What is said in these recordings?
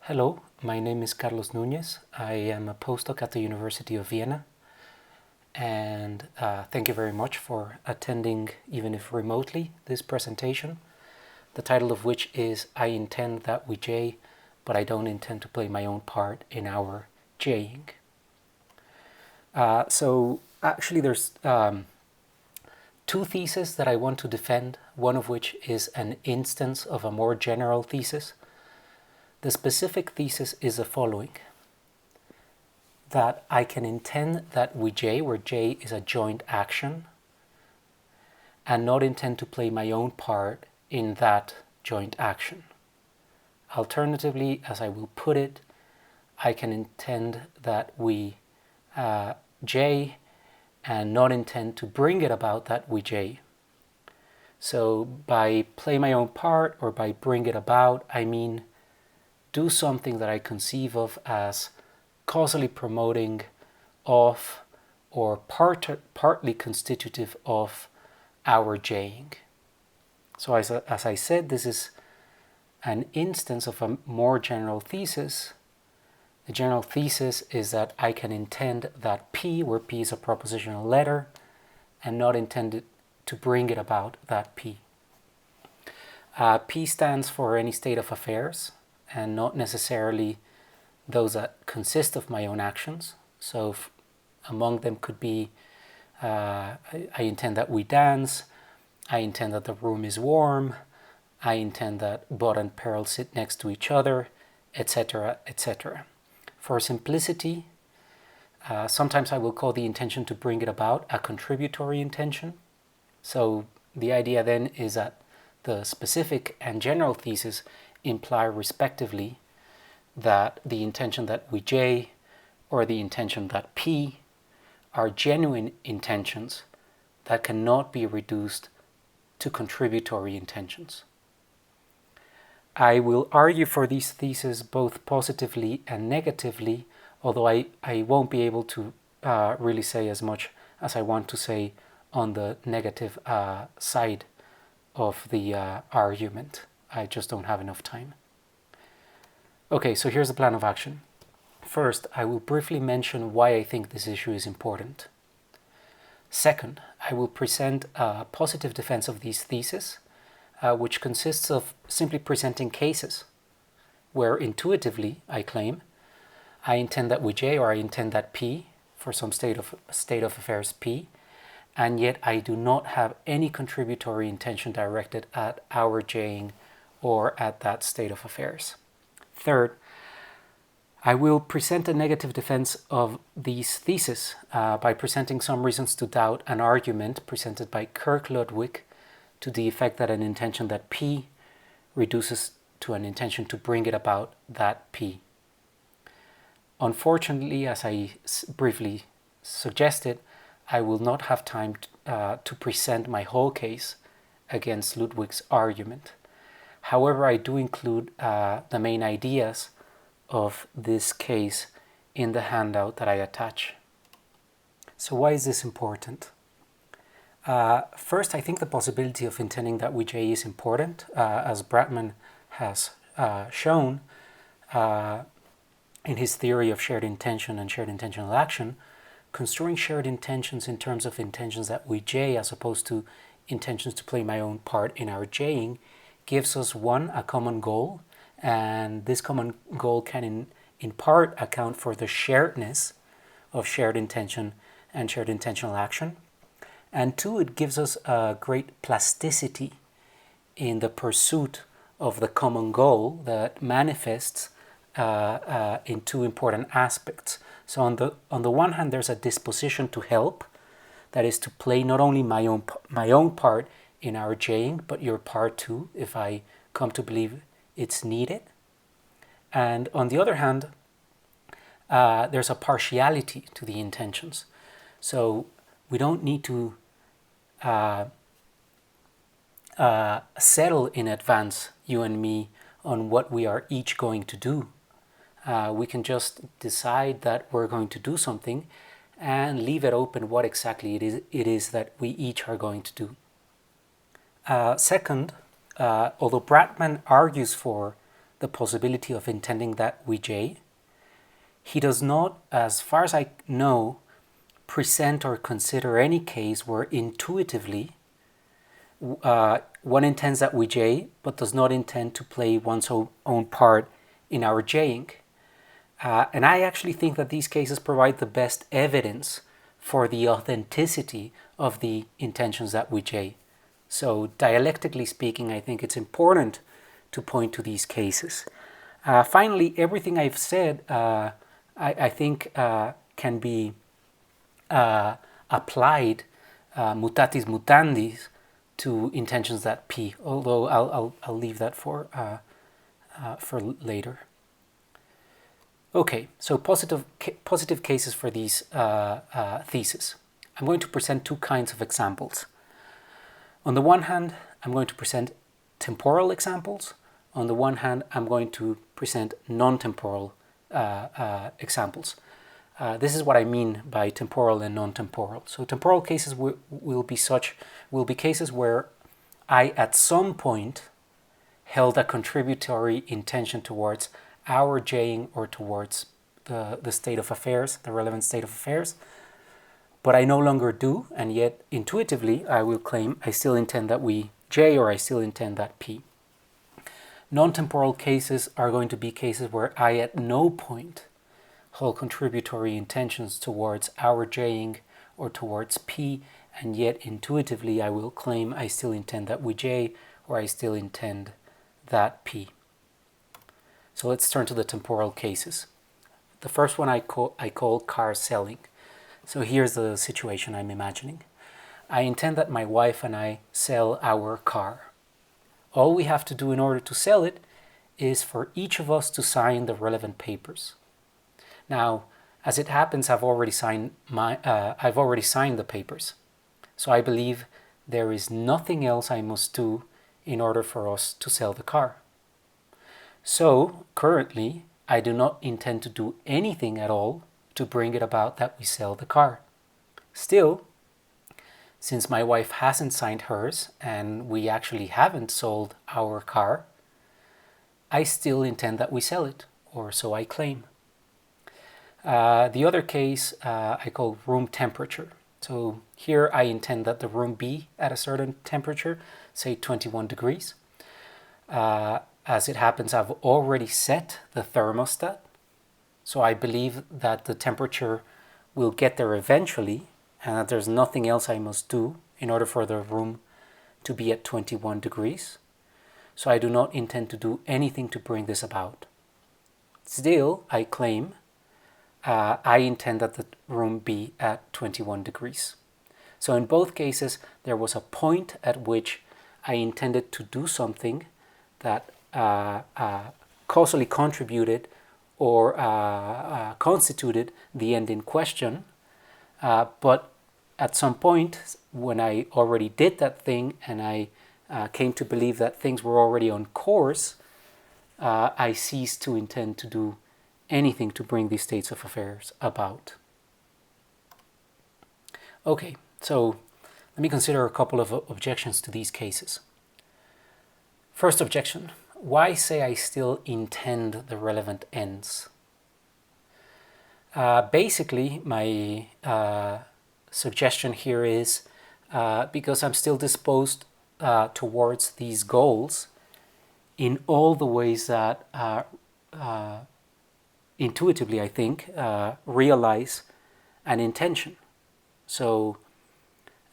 Hello, my name is Carlos Núñez. I am a postdoc at the University of Vienna, and thank you very much for attending, even if remotely, this presentation, the title of which is I intend that we J, but I don't intend to play my own part in our Jing. So actually there's two theses that I want to defend, one of which is an instance of a more general thesis. The specific thesis is the following: that I can intend that we J, where J is a joint action, and not intend to play my own part in that joint action. Alternatively, as I will put it, I can intend that we J and not intend to bring it about that we J. So by play my own part or by bring it about, I mean do something that I conceive of as causally promoting of or partly constitutive of our Jing. So as I said, this is an instance of a more general thesis. The general thesis is that I can intend that P, where P is a propositional letter, and not intend to bring it about that P. P stands for any state of affairs, and not necessarily those that consist of my own actions. So among them could be I intend that we dance, I intend that the room is warm, I intend that Bud and Pearl sit next to each other, etc., etc. For simplicity, sometimes I will call the intention to bring it about a contributory intention. So the idea then is that the specific and general thesis imply respectively that the intention that we J or the intention that P are genuine intentions that cannot be reduced to contributory intentions. I will argue for these theses both positively and negatively, although I won't be able to really say as much as I want to say on the negative side of the argument. I just don't have enough time. Okay, so here's the plan of action. First, I will briefly mention why I think this issue is important. Second, I will present a positive defense of these theses, which consists of simply presenting cases where intuitively I claim I intend that we J or I intend that P for some state of affairs P, and yet I do not have any contributory intention directed at our Jing or at that state of affairs. Third, I will present a negative defense of these theses by presenting some reasons to doubt an argument presented by Kirk Ludwig to the effect that an intention that P reduces to an intention to bring it about that P. Unfortunately, as I briefly suggested, I will not have time to present my whole case against Ludwig's argument. However, I do include the main ideas of this case in the handout that I attach. So why is this important? First, I think the possibility of intending that we J is important, as Bratman has shown in his theory of shared intention and shared intentional action. Construing shared intentions in terms of intentions that we J as opposed to intentions to play my own part in our Jing gives us, one, a common goal, and this common goal can in part account for the sharedness of shared intention and shared intentional action. And two, it gives us a great plasticity in the pursuit of the common goal that manifests in two important aspects. So on the one hand, there's a disposition to help, that is to play not only my own part in our Jing, but your part too, if I come to believe it's needed. And on the other hand, there's a partiality to the intentions. So we don't need to settle in advance, you and me, on what we are each going to do. We can just decide that we're going to do something and leave it open what exactly it is that we each are going to do. Second, although Bratman argues for the possibility of intending that we j. He does not, as far as I know, present or consider any case where intuitively one intends that we j, but does not intend to play one's own part in our jing. And I actually think that these cases provide the best evidence for the authenticity of the intentions that we j. So dialectically speaking, I think it's important to point to these cases. Finally, everything I've said, I think can be applied mutatis mutandis to intentions that p, although I'll leave that for later. Okay, so positive cases for these theses. I'm going to present two kinds of examples. On the one hand, I'm going to present temporal examples. On the one hand, I'm going to present non-temporal examples. This is what I mean by temporal and non-temporal. So temporal cases will be cases where I at some point held a contributory intention towards our jing or towards the state of affairs, the relevant state of affairs, but I no longer do, and yet intuitively I will claim I still intend that we j, or I still intend that p. Non-temporal cases are going to be cases where I at no point hold contributory intentions towards our jing or towards p, and yet intuitively I will claim I still intend that we j, or I still intend that p. So let's turn to the temporal cases. The first one I call car selling. So here's the situation I'm imagining. I intend that my wife and I sell our car. All we have to do in order to sell it is for each of us to sign the relevant papers. Now, as it happens, I've already signed the papers. So I believe there is nothing else I must do in order for us to sell the car. So currently, I do not intend to do anything at all to bring it about that we sell the car. Still, since my wife hasn't signed hers and we actually haven't sold our car, I still intend that we sell it, or so I claim. The other case I call room temperature. So here I intend that the room be at a certain temperature, say 21 degrees. As it happens, I've already set the thermostat, so I believe that the temperature will get there eventually and that there's nothing else I must do in order for the room to be at 21 degrees. So I do not intend to do anything to bring this about. Still, I claim I intend that the room be at 21 degrees. So in both cases, there was a point at which I intended to do something that causally contributed or constituted the end in question, but at some point when I already did that thing and I came to believe that things were already on course, I ceased to intend to do anything to bring these states of affairs about. Okay, so let me consider a couple of objections to these cases. First objection. Why say I still intend the relevant ends? Basically, my suggestion here is because I'm still disposed towards these goals in all the ways that intuitively, I think, realize an intention. So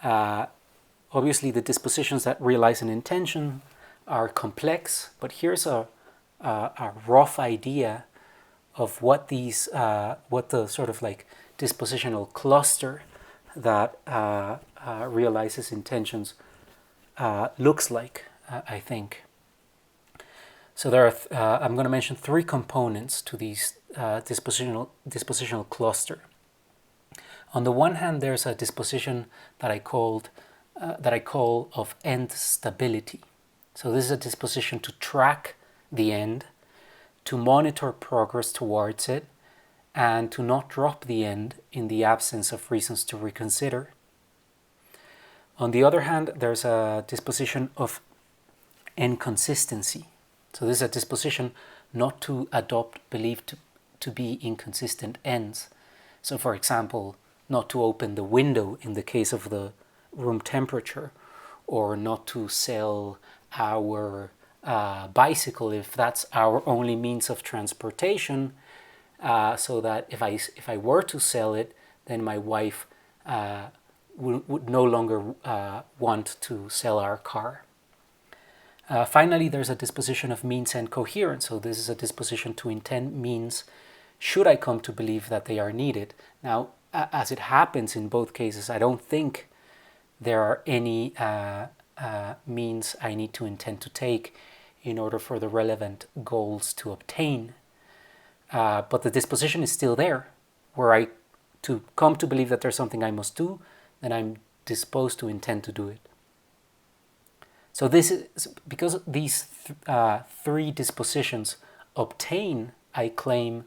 obviously the dispositions that realize an intention are complex, but here's a rough idea of what these what the sort of like dispositional cluster that realizes intentions looks like, I think. So there are I'm going to mention three components to these dispositional cluster. On the one hand, there's a disposition that I call of end stability. So this is a disposition to track the end, to monitor progress towards it, and to not drop the end in the absence of reasons to reconsider. On the other hand, there's a disposition of inconsistency. So this is a disposition not to adopt believed to be inconsistent ends. So for example, not to open the window in the case of the room temperature, or not to sell our bicycle if that's our only means of transportation, so that if I were to sell it, then my wife would no longer want to sell our car. Finally, there's a disposition of means and coherence. So this is a disposition to intend means should I come to believe that they are needed. Now, as it happens in both cases, I don't think there are any means I need to intend to take in order for the relevant goals to obtain. But the disposition is still there, where I to come to believe that there's something I must do, then I'm disposed to intend to do it. So this is because these three dispositions obtain, I claim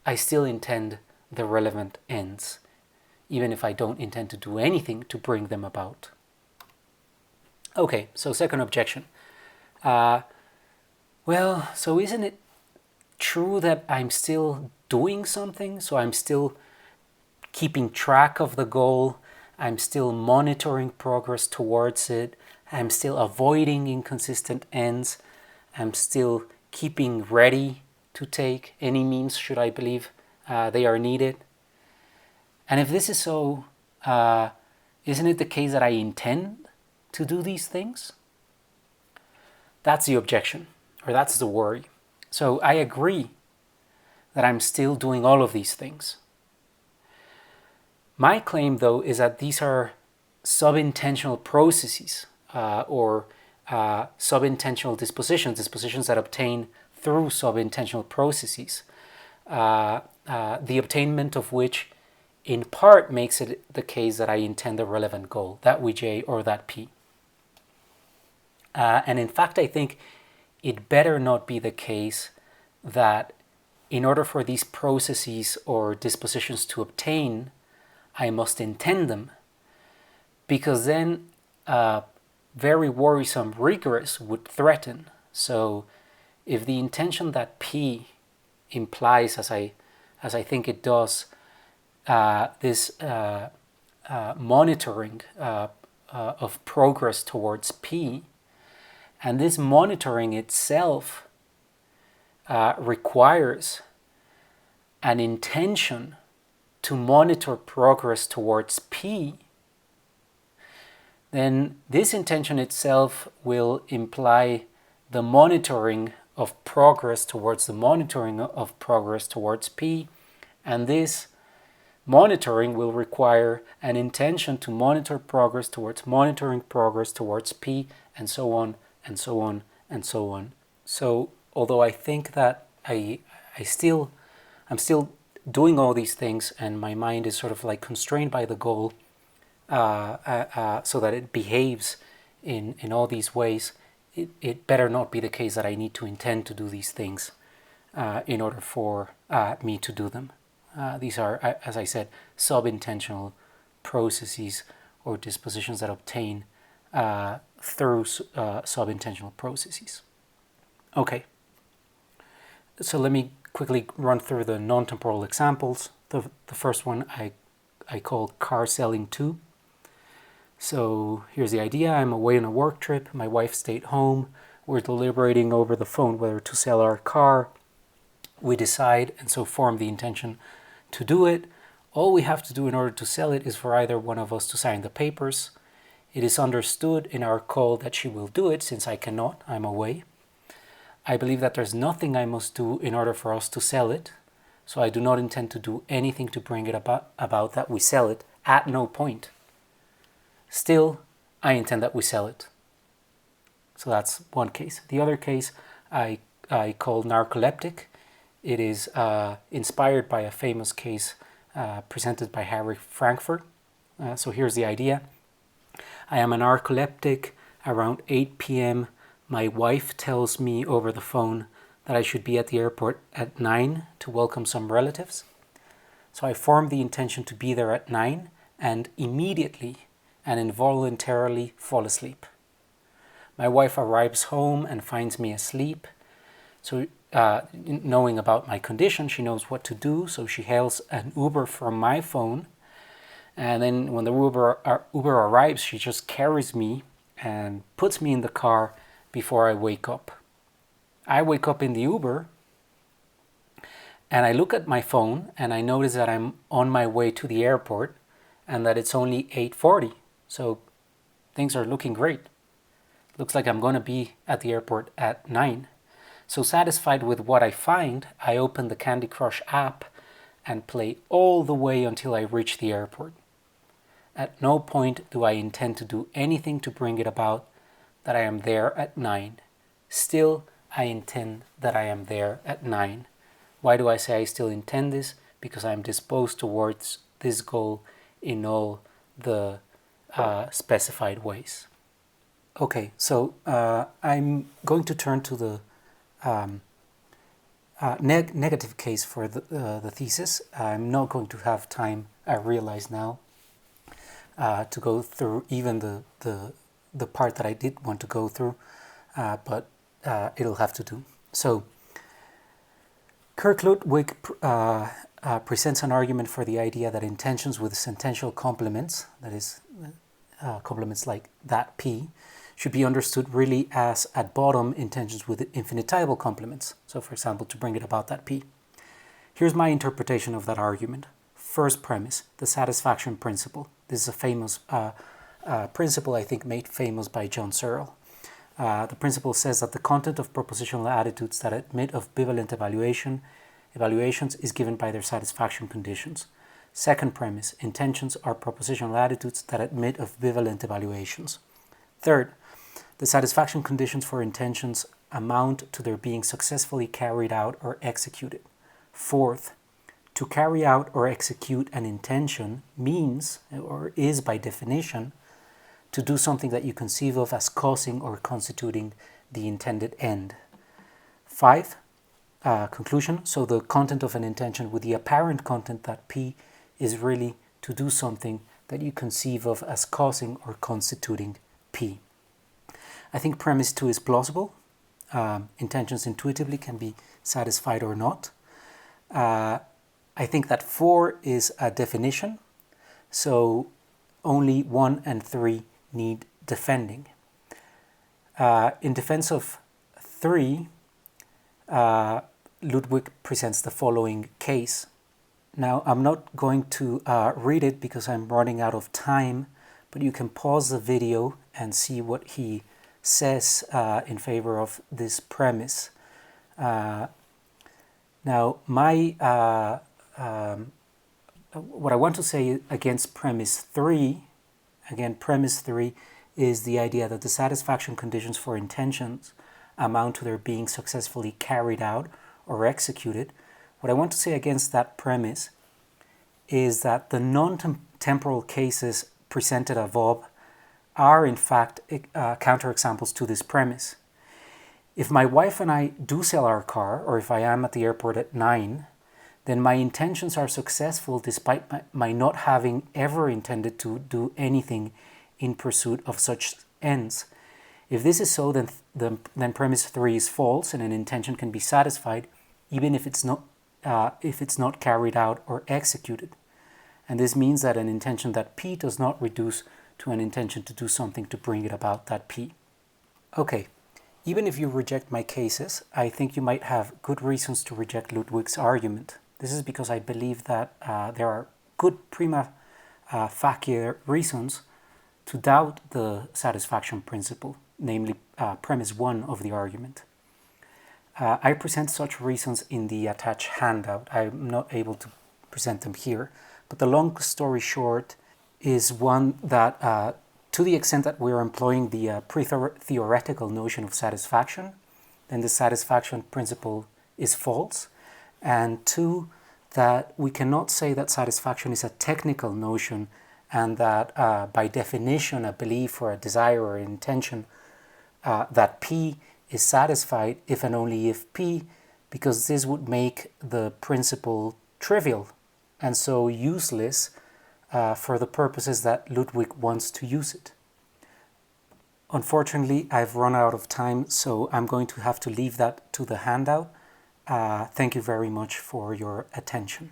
I still intend the relevant ends, even if I don't intend to do anything to bring them about. Okay, so second objection. Well, so isn't it true that I'm still doing something? So I'm still keeping track of the goal, I'm still monitoring progress towards it, I'm still avoiding inconsistent ends, I'm still keeping ready to take any means should I believe they are needed. And if this is so, isn't it the case that I intend to do these things? That's the objection, or that's the worry. So I agree that I'm still doing all of these things. My claim, though, is that these are subintentional processes or subintentional dispositions that obtain through subintentional processes, the obtainment of which in part makes it the case that I intend the relevant goal, that Vj or that P. And in fact, I think it better not be the case that in order for these processes or dispositions to obtain, I must intend them, because then very worrisome regress would threaten. So if the intention that P implies, as I think it does, this monitoring of progress towards P, and this monitoring itself requires an intention to monitor progress towards P, then this intention itself will imply the monitoring of progress towards the monitoring of progress towards P, and this monitoring will require an intention to monitor progress towards monitoring progress towards P, and so on, and so on, and so on. So although I think that I'm still doing all these things, and my mind is sort of like constrained by the goal, so that it behaves in all these ways, it better not be the case that I need to intend to do these things in order for me to do them. These are, as I said, subintentional processes or dispositions that obtain through subintentional processes. Okay, so let me quickly run through the non-temporal examples. The first one I call car selling 2. So here's the idea. I'm away on a work trip. My wife stayed home. We're deliberating over the phone whether to sell our car. We decide and so form the intention to do it. All we have to do in order to sell it is for either one of us to sign the papers. It is understood in our call that she will do it since I cannot. I'm away. I believe that there's nothing I must do in order for us to sell it, so I do not intend to do anything to bring it about that we sell it at no point. Still, I intend that we sell it. So that's one case. The other case I call narcoleptic. It is inspired by a famous case presented by Harry Frankfurt. So here's the idea. I am a narcoleptic. Around 8 p.m., my wife tells me over the phone that I should be at the airport at 9 to welcome some relatives. So I form the intention to be there at 9 and immediately and involuntarily fall asleep. My wife arrives home and finds me asleep. So knowing about my condition, she knows what to do, so she hails an Uber from my phone, and then when the Uber arrives, she just carries me and puts me in the car before I wake up. I wake up in the Uber, and I look at my phone, and I notice that I'm on my way to the airport, and that it's only 8:40, so things are looking great. Looks like I'm going to be at the airport at 9. So satisfied with what I find, I open the Candy Crush app and play all the way until I reach the airport. At no point do I intend to do anything to bring it about that I am there at 9. Still, I intend that I am there at 9. Why do I say I still intend this? Because I am disposed towards this goal in all the specified ways. Okay, so I'm going to turn to the negative case for the thesis. I'm not going to have time, I realize now, to go through even the part that I did want to go through, but it'll have to do. So, Kirk Ludwig presents an argument for the idea that intensions with sentential complements, that is, complements like that P, should be understood really as, at bottom, intensions with infinitable complements. So, for example, to bring it about that P. Here's my interpretation of that argument. First premise, the satisfaction principle. This is a famous principle, I think, made famous by John Searle. The principle says that the content of propositional attitudes that admit of bivalent evaluations is given by their satisfaction conditions. Second premise, intentions are propositional attitudes that admit of bivalent evaluations. Third, the satisfaction conditions for intentions amount to their being successfully carried out or executed. Fourth, to carry out or execute an intention means, or is by definition, to do something that you conceive of as causing or constituting the intended end. 5, conclusion, so the content of an intention with the apparent content that P is really to do something that you conceive of as causing or constituting P. I think premise 2 is plausible. Intentions intuitively can be satisfied or not. I think that 4 is a definition, so only 1 and 3 need defending. In defense of 3, Ludwig presents the following case. Now, I'm not going to read it because I'm running out of time, but you can pause the video and see what he says in favor of this premise. Now, what I want to say against premise 3, again, premise 3 is the idea that the satisfaction conditions for intentions amount to their being successfully carried out or executed. What I want to say against that premise is that the non-temporal cases presented above are in fact counterexamples to this premise. If my wife and I do sell our car, or if I am at the airport at 9, then my intentions are successful despite my not having ever intended to do anything in pursuit of such ends. If this is so, then premise 3 is false, and an intention can be satisfied even if it's not carried out or executed. And this means that an intention that P does not reduce to an intention to do something to bring it about that P. Okay, even if you reject my cases, I think you might have good reasons to reject Ludwig's argument. This is because I believe that there are good prima facie reasons to doubt the satisfaction principle, namely premise 1 of the argument. I present such reasons in the attached handout. I'm not able to present them here, but the long story short is one that, to the extent that we're employing the pre-theoretical notion of satisfaction, then the satisfaction principle is false. And 2, that we cannot say that satisfaction is a technical notion and that by definition a belief or a desire or intention that P is satisfied if and only if P, because this would make the principle trivial and so useless for the purposes that Ludwig wants to use it. Unfortunately, I've run out of time, so I'm going to have to leave that to the handout. Thank you very much for your attention.